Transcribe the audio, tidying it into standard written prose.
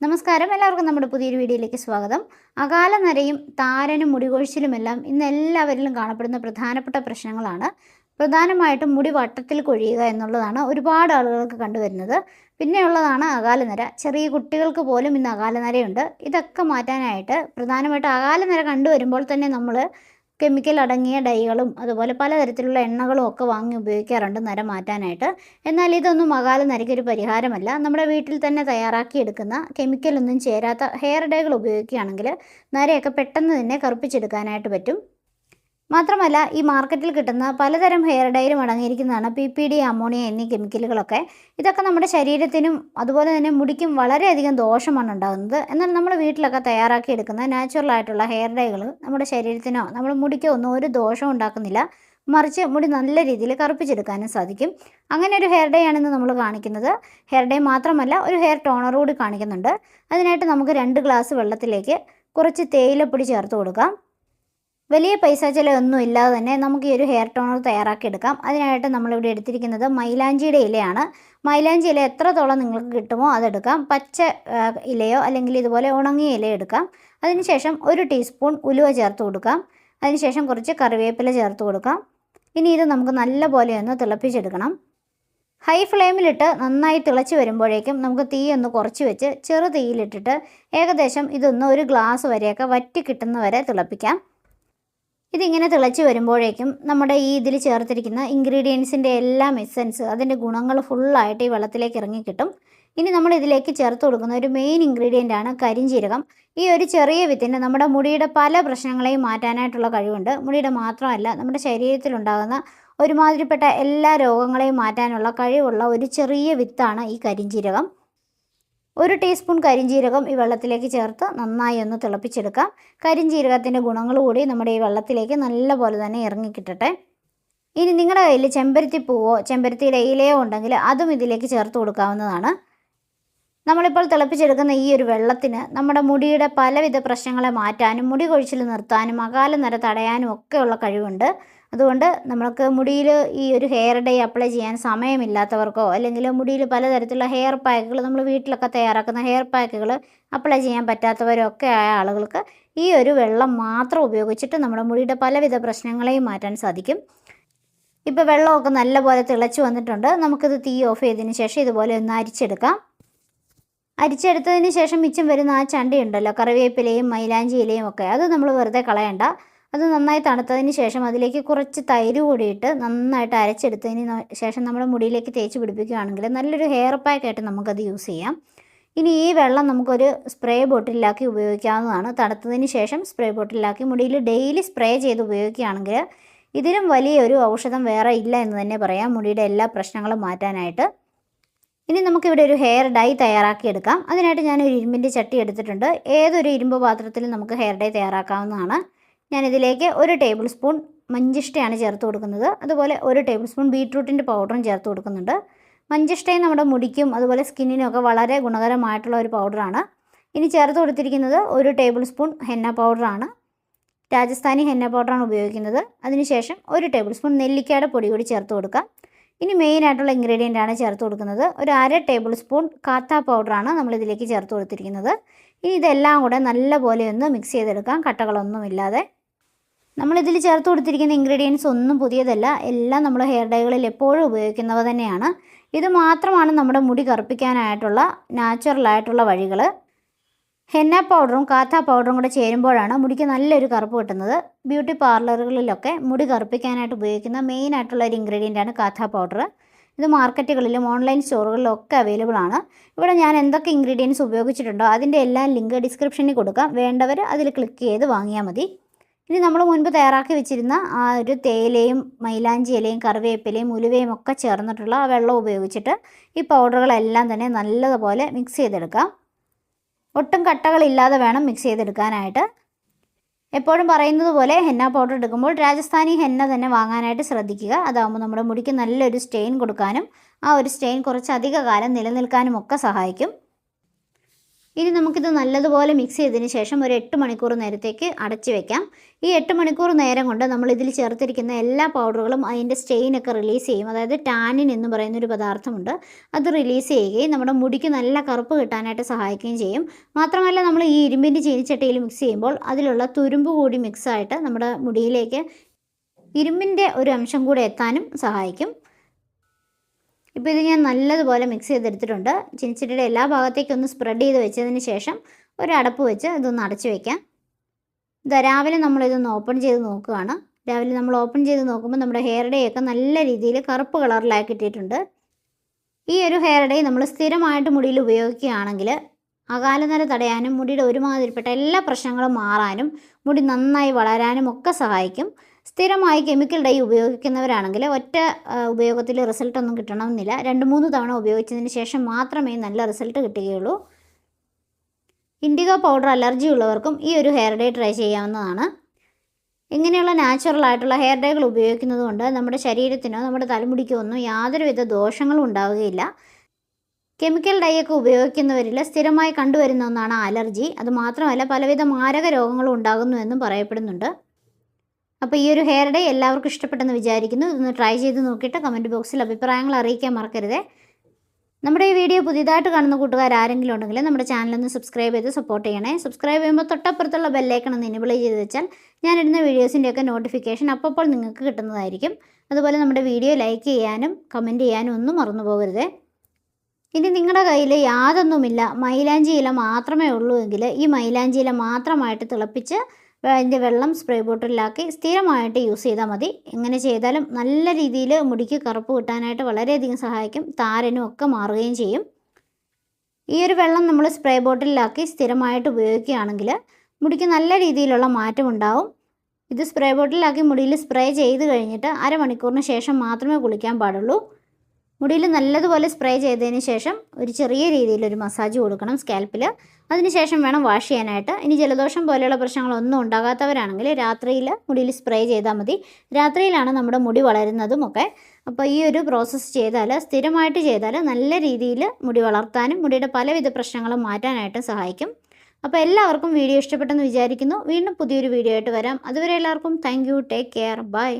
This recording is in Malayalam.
നമസ്കാരം, എല്ലാവർക്കും നമ്മുടെ പുതിയൊരു വീഡിയോയിലേക്ക് സ്വാഗതം. അകാല നരയും താരനും മുടികൊഴിച്ചിലുമെല്ലാം ഇന്ന് എല്ലാവരിലും കാണപ്പെടുന്ന പ്രധാനപ്പെട്ട പ്രശ്നങ്ങളാണ്. പ്രധാനമായിട്ടും മുടി വട്ടത്തിൽ കൊഴിയുക എന്നുള്ളതാണ് ഒരുപാട് ആളുകൾക്ക് കണ്ടുവരുന്നത്. പിന്നെയുള്ളതാണ് അകാല നര. ചെറിയ കുട്ടികൾക്ക് പോലും ഇന്ന് അകാല നരയുണ്ട്. ഇതൊക്കെ മാറ്റാനായിട്ട് പ്രധാനമായിട്ടും അകാല നര കണ്ടുവരുമ്പോൾ തന്നെ നമ്മൾ കെമിക്കൽ അടങ്ങിയ ഡൈകളും അതുപോലെ പലതരത്തിലുള്ള എണ്ണകളും ഒക്കെ വാങ്ങി ഉപയോഗിക്കാറുണ്ട് നര മാറ്റാനായിട്ട്. എന്നാൽ ഇതൊന്നും അകാല നരയ്ക്കൊരു പരിഹാരമല്ല. നമ്മുടെ വീട്ടിൽ തന്നെ തയ്യാറാക്കിയെടുക്കുന്ന കെമിക്കലൊന്നും ചേരാത്ത ഹെയർ ഡൈകൾ ഉപയോഗിക്കുകയാണെങ്കിൽ നരയൊക്കെ പെട്ടെന്ന് തന്നെ കറുപ്പിച്ചെടുക്കാനായിട്ട് പറ്റും. മാത്രമല്ല, ഈ മാർക്കറ്റിൽ കിട്ടുന്ന പലതരം ഹെയർ ഡൈയിലും അടങ്ങിയിരിക്കുന്നതാണ് PPD, അമോണിയ എന്നീ കെമിക്കലുകളൊക്കെ. ഇതൊക്കെ നമ്മുടെ ശരീരത്തിനും അതുപോലെ തന്നെ മുടിക്കും വളരെയധികം ദോഷമാണ് ഉണ്ടാകുന്നത്. എന്നാൽ നമ്മൾ വീട്ടിലൊക്കെ തയ്യാറാക്കിയെടുക്കുന്ന നാച്ചുറലായിട്ടുള്ള ഹെയർ ഡൈകൾ നമ്മുടെ ശരീരത്തിനോ നമ്മുടെ മുടിക്കോ ഒന്നും ഒരു ദോഷവും ഉണ്ടാക്കുന്നില്ല. മറിച്ച് മുടി നല്ല രീതിയിൽ കറുപ്പിച്ചെടുക്കാനും സാധിക്കും. അങ്ങനെ ഒരു ഹെയർ ഡൈ ആണെന്ന് നമ്മൾ കാണിക്കുന്നത്. ഹെയർ ഡൈ മാത്രമല്ല, ഒരു ഹെയർ ടോണർ കൂടി കാണിക്കുന്നുണ്ട്. അതിനായിട്ട് നമുക്ക് 2 ഗ്ലാസ് വെള്ളത്തിലേക്ക് കുറച്ച് തേയിലപ്പൊടി ചേർത്ത് കൊടുക്കാം. വലിയ പൈസ ചിലവൊന്നും ഇല്ലാതെ തന്നെ നമുക്ക് ഈ ഒരു ഹെയർ ടോണർ തയ്യാറാക്കിയെടുക്കാം. അതിനായിട്ട് നമ്മളിവിടെ എടുത്തിരിക്കുന്നത് മൈലാഞ്ചിയുടെ ഇലയാണ്. മൈലാഞ്ചി ഇല എത്രത്തോളം നിങ്ങൾക്ക് കിട്ടുമോ അതെടുക്കാം. പച്ച ഇലയോ അല്ലെങ്കിൽ ഇതുപോലെ ഉണങ്ങിയ ഇലയോ എടുക്കാം. അതിനുശേഷം 1 ടീസ്പൂൺ ഉലുവ ചേർത്ത് കൊടുക്കാം. അതിനുശേഷം കുറച്ച് കറിവേപ്പില ചേർത്ത് കൊടുക്കാം. ഇനി ഇത് നമുക്ക് നല്ലപോലെ ഒന്ന് തിളപ്പിച്ചെടുക്കണം. ഹൈ ഫ്ലെയിമിലിട്ട് നന്നായി തിളച്ച് വരുമ്പോഴേക്കും നമുക്ക് തീ ഒന്ന് കുറച്ച് വെച്ച് ചെറു തീയിലിട്ടിട്ട് ഏകദേശം ഇതൊന്ന് 1 ഗ്ലാസ് വരെയൊക്കെ വറ്റി കിട്ടുന്ന വരെ തിളപ്പിക്കാം. ഇതിങ്ങനെ തിളച്ച് വരുമ്പോഴേക്കും നമ്മുടെ ഈ ഇതിൽ ചേർത്തിരിക്കുന്ന ഇൻഗ്രീഡിയൻസിൻ്റെ എല്ലാം എസൻസ്, അതിൻ്റെ ഗുണങ്ങൾ ഫുള്ളായിട്ട് ഈ വെള്ളത്തിലേക്ക് ഇറങ്ങിക്കിട്ടും. ഇനി നമ്മൾ ഇതിലേക്ക് ചേർത്ത് കൊടുക്കുന്ന ഒരു മെയിൻ ഇൻഗ്രീഡിയൻ്റ് ആണ് കരിഞ്ജീരകം. ഈ ഒരു ചെറിയ വിത്തിന് നമ്മുടെ മുടിയുടെ പല പ്രശ്നങ്ങളെയും മാറ്റാനായിട്ടുള്ള കഴിവുണ്ട്. മുടിയുടെ മാത്രമല്ല, നമ്മുടെ ശരീരത്തിലുണ്ടാകുന്ന ഒരുമാതിരിപ്പെട്ട എല്ലാ രോഗങ്ങളെയും മാറ്റാനുള്ള കഴിവുള്ള ഒരു ചെറിയ വിത്താണ് ഈ കരിഞ്ജീരകം. 1 ടീസ്പൂൺ കരിഞ്ജീരകം ഈ വെള്ളത്തിലേക്ക് ചേർത്ത് നന്നായി ഒന്ന് തിളപ്പിച്ചെടുക്കാം. കരിഞ്ജീരകത്തിൻ്റെ ഗുണങ്ങൾ കൂടി നമ്മുടെ ഈ വെള്ളത്തിലേക്ക് നല്ലപോലെ തന്നെ ഇറങ്ങിക്കിട്ടട്ടെ. ഇനി നിങ്ങളുടെ കയ്യിൽ ചെമ്പരത്തി പൂവോ ചെമ്പരത്തിയുടെ ഇലയോ ഉണ്ടെങ്കിൽ അതും ഇതിലേക്ക് ചേർത്ത് കൊടുക്കാവുന്നതാണ്. നമ്മളിപ്പോൾ തിളപ്പിച്ചെടുക്കുന്ന ഈ ഒരു വെള്ളത്തിന് നമ്മുടെ മുടിയുടെ പലവിധ പ്രശ്നങ്ങളെ മാറ്റാനും മുടി കൊഴിച്ചിൽ നിർത്താനും അകാല നര തടയാനും ഒക്കെയുള്ള കഴിവുണ്ട്. അതുകൊണ്ട് നമുക്ക് മുടിയിൽ ഈ ഒരു ഹെയർ ഡൈ അപ്ലൈ ചെയ്യാൻ സമയമില്ലാത്തവർക്കോ അല്ലെങ്കിൽ മുടിയിൽ പലതരത്തിലുള്ള ഹെയർ പാക്കുകൾ, നമ്മൾ വീട്ടിലൊക്കെ തയ്യാറാക്കുന്ന ഹെയർ പാക്കുകൾ അപ്ലൈ ചെയ്യാൻ പറ്റാത്തവരോ ഒക്കെ ആയ ആളുകൾക്ക് ഈ ഒരു വെള്ളം മാത്രം ഉപയോഗിച്ചിട്ട് നമ്മുടെ മുടിയുടെ പലവിധ പ്രശ്നങ്ങളെയും മാറ്റാൻ സാധിക്കും. ഇപ്പോൾ വെള്ളമൊക്കെ നല്ലപോലെ തിളച്ച് വന്നിട്ടുണ്ട്. നമുക്കിത് തീ ഓഫ് ചെയ്തതിന് ശേഷം ഇതുപോലെ ഒന്ന് അരിച്ചെടുക്കാം. അരിച്ചെടുത്തതിന് ശേഷം മിച്ചം വരുന്ന ആ ചണ്ടി ഉണ്ടല്ലോ, കറിവേപ്പിലയും മൈലാഞ്ചി ഇലയും ഒക്കെ, അത് നമ്മൾ വെറുതെ കളയണ്ട. അത് നന്നായി തണുത്തതിന് ശേഷം അതിലേക്ക് കുറച്ച് തൈര് കൂടിയിട്ട് നന്നായിട്ട് അരച്ചെടുത്തതിന് ശേഷം നമ്മുടെ മുടിയിലേക്ക് തേച്ച് പിടിപ്പിക്കുകയാണെങ്കിൽ നല്ലൊരു ഹെയർ പാക്കായിട്ട് നമുക്കത് യൂസ് ചെയ്യാം. ഇനി ഈ വെള്ളം നമുക്കൊരു സ്പ്രേ ബോട്ടിലാക്കി ഉപയോഗിക്കാവുന്നതാണ്. തണുത്തതിന് ശേഷം സ്പ്രേ ബോട്ടിലാക്കി മുടിയിൽ ഡെയിലി സ്പ്രേ ചെയ്ത് ഉപയോഗിക്കുകയാണെങ്കിൽ ഇതിലും വലിയൊരു ഔഷധം വേറെ ഇല്ല എന്ന് തന്നെ പറയാം, മുടിയുടെ എല്ലാ പ്രശ്നങ്ങളും മാറ്റാനായിട്ട്. ഇനി നമുക്കിവിടെ ഒരു ഹെയർ ഡൈ തയ്യാറാക്കിയെടുക്കാം. അതിനായിട്ട് ഞാനൊരു ഇരുമ്പിൻ്റെ ചട്ടി എടുത്തിട്ടുണ്ട്. ഏതൊരു ഇരുമ്പ് പാത്രത്തിലും നമുക്ക് ഹെയർ ഡൈ തയ്യാറാക്കാവുന്നതാണ്. ഞാനിതിലേക്ക് 1 ടേബിൾ സ്പൂൺ മഞ്ചിഷ്ടയാണ് ചേർത്ത് കൊടുക്കുന്നത്. അതുപോലെ 1 ടേബിൾ സ്പൂൺ ബീട്രൂട്ടിൻ്റെ പൗഡറും ചേർത്ത് കൊടുക്കുന്നുണ്ട്. മഞ്ചിഷ്ടയും നമ്മുടെ മുടിക്കും അതുപോലെ സ്കിന്നിനും ഒക്കെ വളരെ ഗുണകരമായിട്ടുള്ള ഒരു പൗഡറാണ്. ഇനി ചേർത്ത് കൊടുത്തിരിക്കുന്നത് 1 ടേബിൾ സ്പൂൺ ഹെന്ന പൗഡറാണ്. രാജസ്ഥാനി ഹെന്ന പൗഡറാണ് ഉപയോഗിക്കുന്നത്. അതിനുശേഷം 1 ടേബിൾ സ്പൂൺ നെല്ലിക്കയുടെ പൊടി കൂടി ചേർത്ത് കൊടുക്കാം. ഇനി മെയിനായിട്ടുള്ള ഇൻഗ്രീഡിയൻ്റ് ആണ് ചേർത്ത് കൊടുക്കുന്നത്. ഒരു 1/2 ടേബിൾ സ്പൂൺ കാത്ത പൗഡറാണ് നമ്മളിതിലേക്ക് ചേർത്ത് കൊടുത്തിരിക്കുന്നത്. ഇനി ഇതെല്ലാം കൂടെ നല്ലപോലെ ഒന്ന് മിക്സ് ചെയ്തെടുക്കാം, കട്ടകളൊന്നുമില്ലാതെ. നമ്മളിതിൽ ചേർത്ത് കൊടുത്തിരിക്കുന്ന ഇൻഗ്രീഡിയൻസ് ഒന്നും പുതിയതല്ല, എല്ലാം നമ്മൾ ഹെയർ ഡൈകളിൽ എപ്പോഴും ഉപയോഗിക്കുന്നവ തന്നെയാണ്. ഇത് മാത്രമാണ് നമ്മുടെ മുടി കറുപ്പിക്കാനായിട്ടുള്ള നാച്ചുറലായിട്ടുള്ള വഴികൾ. ഹെന്ന പൗഡറും കാത്ത പൗഡറും കൂടെ ചേരുമ്പോഴാണ് മുടിക്ക് നല്ലൊരു കറുപ്പ് കിട്ടുന്നത്. ബ്യൂട്ടി പാർലറുകളിലൊക്കെ മുടി കറുപ്പിക്കാനായിട്ട് ഉപയോഗിക്കുന്ന മെയിനായിട്ടുള്ള ഒരു ഇൻഗ്രീഡിയൻ്റാണ് കാത്ത പൗഡർ. ഇത് മാർക്കറ്റുകളിലും ഓൺലൈൻ സ്റ്റോറുകളിലും ഒക്കെ അവൈലബിൾ ആണ്. ഇവിടെ ഞാൻ എന്തൊക്കെ ഇൻഗ്രീഡിയൻസ് ഉപയോഗിച്ചിട്ടുണ്ടോ അതിൻ്റെ എല്ലാം ലിങ്ക് ഡിസ്ക്രിപ്ഷനിൽ കൊടുക്കാം. വേണ്ടവർ അതിൽ ക്ലിക്ക് ചെയ്ത് വാങ്ങിയാൽ മതി. ഇനി നമ്മൾ മുൻപ് തയ്യാറാക്കി വെച്ചിരുന്ന ആ ഒരു തേയിലയും മൈലാഞ്ചി ഇലയും കറിവേപ്പിലയും ഉലുവയും ഒക്കെ ചേർന്നിട്ടുള്ള ആ വെള്ളം ഉപയോഗിച്ചിട്ട് ഈ പൗഡറുകളെല്ലാം തന്നെ നല്ലതുപോലെ മിക്സ് ചെയ്തെടുക്കാം. ഒട്ടും കട്ടകളില്ലാതെ വേണം മിക്സ് ചെയ്തെടുക്കാനായിട്ട്. എപ്പോഴും പറയുന്നത് പോലെ ഹെന്ന പൗഡർ എടുക്കുമ്പോൾ രാജസ്ഥാനി ഹെന്ന തന്നെ വാങ്ങാനായിട്ട് ശ്രദ്ധിക്കുക. അതാകുമ്പോൾ നമ്മുടെ മുടിക്ക് നല്ലൊരു സ്റ്റെയിൻ കൊടുക്കാനും ആ ഒരു സ്റ്റെയിൻ കുറച്ച് അധിക കാലം നിലനിൽക്കാനും ഒക്കെ സഹായിക്കും. ഇനി നമുക്കിത് നല്ലതുപോലെ മിക്സ് ചെയ്തതിന് ശേഷം ഒരു 8 മണിക്കൂർ നേരത്തേക്ക് അടച്ചു വെക്കാം. ഈ 8 മണിക്കൂർ നേരം കൊണ്ട് നമ്മൾ ഇതിൽ ചേർത്തിരിക്കുന്ന എല്ലാ പൗഡറുകളും അതിൻ്റെ സ്റ്റെയിനൊക്കെ റിലീസ് ചെയ്യും. അതായത് ടാനിൻ എന്ന് പറയുന്നൊരു പദാർത്ഥമുണ്ട്, അത് റിലീസ് ചെയ്യുകയും നമ്മുടെ മുടിക്ക് നല്ല കറുപ്പ് കിട്ടാനായിട്ട് സഹായിക്കുകയും ചെയ്യും. മാത്രമല്ല നമ്മൾ ഈ ഇരുമ്പിൻ്റെ ചീനിച്ചട്ടിയിൽ മിക്സ് ചെയ്യുമ്പോൾ അതിലുള്ള തുരുമ്പ് കൂടി മിക്സായിട്ട് നമ്മുടെ മുടിയിലേക്ക് ഇരുമ്പിൻ്റെ ഒരു അംശം കൂടെ എത്താനും സഹായിക്കും. ഇപ്പോൾ ഇത് ഞാൻ നല്ലതുപോലെ മിക്സ് ചെയ്തെടുത്തിട്ടുണ്ട്. ചീനിച്ചട്ടിയുടെ എല്ലാ ഭാഗത്തേക്കും ഒന്ന് സ്പ്രെഡ് ചെയ്ത് വെച്ചതിന് ശേഷം ഒരു അടപ്പ് വെച്ച് ഇതൊന്ന് അടച്ചു വയ്ക്കാം. രാവിലെ നമ്മളിതൊന്ന് ഓപ്പൺ ചെയ്ത് നോക്കുകയാണ്. രാവിലെ നമ്മൾ ഓപ്പൺ ചെയ്ത് നോക്കുമ്പോൾ നമ്മുടെ ഹെയർ ഡേ ഒക്കെ നല്ല രീതിയിൽ കറുപ്പ് കളറിലാക്കി കിട്ടിയിട്ടുണ്ട്. ഈ ഒരു ഹെയർ ഡേ നമ്മൾ സ്ഥിരമായിട്ട് മുടിയിൽ ഉപയോഗിക്കുകയാണെങ്കിൽ അകാലനര തടയാനും മുടിയുടെ ഒരുമാതിരിപ്പെട്ട എല്ലാ പ്രശ്നങ്ങളും മാറാനും മുടി നന്നായി വളരാനും ഒക്കെ സഹായിക്കും. സ്ഥിരമായി കെമിക്കൽ ഡൈ ഉപയോഗിക്കുന്നവരാണെങ്കിൽ ഒറ്റ ഉപയോഗത്തിൽ റിസൾട്ടൊന്നും കിട്ടണമെന്നില്ല. 2-3 തവണ ഉപയോഗിച്ചതിന് ശേഷം മാത്രമേ നല്ല റിസൾട്ട് കിട്ടുകയുള്ളൂ. ഇൻഡിഗോ പൗഡർ അലർജി ഉള്ളവർക്കും ഈ ഒരു ഹെയർ ഡേ ട്രൈ ചെയ്യാവുന്നതാണ്. ഇങ്ങനെയുള്ള നാച്ചുറൽ ആയിട്ടുള്ള ഹെയർ ഡേകൾ ഉപയോഗിക്കുന്നത് കൊണ്ട് നമ്മുടെ ശരീരത്തിനോ നമ്മുടെ തലമുടിക്കോ ഒന്നും യാതൊരുവിധ ദോഷങ്ങളും ഉണ്ടാവുകയില്ല. കെമിക്കൽ ഡൈ ഒക്കെ ഉപയോഗിക്കുന്നവരിൽ സ്ഥിരമായി കണ്ടുവരുന്ന ഒന്നാണ് അലർജി. അതുമാത്രമല്ല പലവിധ മാരക രോഗങ്ങളും ഉണ്ടാകുന്നുവെന്നും പറയപ്പെടുന്നുണ്ട്. അപ്പോൾ ഈ ഒരു ഹെയർ ഡേ എല്ലാവർക്കും ഇഷ്ടപ്പെട്ടെന്ന് വിചാരിക്കുന്നു. ഇതൊന്ന് ട്രൈ ചെയ്ത് നോക്കിയിട്ട് കമൻറ്റ് ബോക്സിൽ അഭിപ്രായങ്ങൾ അറിയിക്കാൻ മറക്കരുതേ. നമ്മുടെ ഈ വീഡിയോ പുതിയതായിട്ട് കാണുന്ന കൂട്ടുകാർ ആരെങ്കിലും ഉണ്ടെങ്കിൽ നമ്മുടെ ചാനലൊന്ന് സബ്സ്ക്രൈബ് ചെയ്ത് സപ്പോർട്ട് ചെയ്യണേ. സബ്സ്ക്രൈബ് ചെയ്യുമ്പോൾ തൊട്ടപ്പുറത്തുള്ള ബെല്ലൈക്കൺ ഒന്ന് എനേബിൾ ചെയ്ത് വെച്ചാൽ ഞാനിടുന്ന വീഡിയോസിൻ്റെയൊക്കെ നോട്ടിഫിക്കേഷൻ അപ്പോൾ നിങ്ങൾക്ക് കിട്ടുന്നതായിരിക്കും. അതുപോലെ നമ്മുടെ വീഡിയോ ലൈക്ക് ചെയ്യാനും കമൻറ്റ് ചെയ്യാനും ഒന്നും മറന്നു പോകരുതേ. ഇനി നിങ്ങളുടെ കയ്യിൽ യാതൊന്നുമില്ല, മൈലാഞ്ചി ഇല മാത്രമേ ഉള്ളൂ എങ്കിൽ ഈ മൈലാഞ്ചി ഇല മാത്രമായിട്ട് തിളപ്പിച്ച് അതിൻ്റെ വെള്ളം സ്പ്രേ ബോട്ടിലാക്കി സ്ഥിരമായിട്ട് യൂസ് ചെയ്താൽ മതി. ഇങ്ങനെ ചെയ്താലും നല്ല രീതിയിൽ മുടിക്ക് കറുപ്പ് കിട്ടാനായിട്ട് വളരെയധികം സഹായിക്കും. താരനും ഒക്കെ മാറുകയും ചെയ്യും. ഈ ഒരു വെള്ളം നമ്മൾ സ്പ്രേ ബോട്ടിലാക്കി സ്ഥിരമായിട്ട് ഉപയോഗിക്കുകയാണെങ്കിൽ മുടിക്ക് നല്ല രീതിയിലുള്ള മാറ്റം ഉണ്ടാവും. ഇത് സ്പ്രേ ബോട്ടിലാക്കി മുടിയിൽ സ്പ്രേ ചെയ്ത് കഴിഞ്ഞിട്ട് അരമണിക്കൂറിന് ശേഷം മാത്രമേ കുളിക്കാൻ പാടുള്ളൂ. മുടിയിൽ നല്ലതുപോലെ സ്പ്രേ ചെയ്തതിന് ശേഷം ഒരു ചെറിയ രീതിയിലൊരു മസാജ് കൊടുക്കണം സ്കാൽപ്പിൽ. അതിനുശേഷം വേണം വാഷ് ചെയ്യാനായിട്ട്. ഇനി ജലദോഷം പോലെയുള്ള പ്രശ്നങ്ങളൊന്നും ഉണ്ടാകാത്തവരാണെങ്കിൽ രാത്രിയിൽ മുടിയിൽ സ്പ്രേ ചെയ്താൽ മതി. രാത്രിയിലാണ് നമ്മുടെ മുടി വളരുന്നതും ഒക്കെ. അപ്പോൾ ഈ ഒരു പ്രോസസ്സ് ചെയ്താൽ, സ്ഥിരമായിട്ട് ചെയ്താൽ നല്ല രീതിയിൽ മുടി വളർത്താനും മുടിയുടെ പലവിധ പ്രശ്നങ്ങളും മാറ്റാനായിട്ടും സഹായിക്കും. അപ്പോൾ എല്ലാവർക്കും വീഡിയോ ഇഷ്ടപ്പെട്ടെന്ന് വിചാരിക്കുന്നു. വീണ്ടും പുതിയൊരു വീഡിയോ ആയിട്ട് വരാം. അതുവരെ എല്ലാവർക്കും thank you. Take care. By.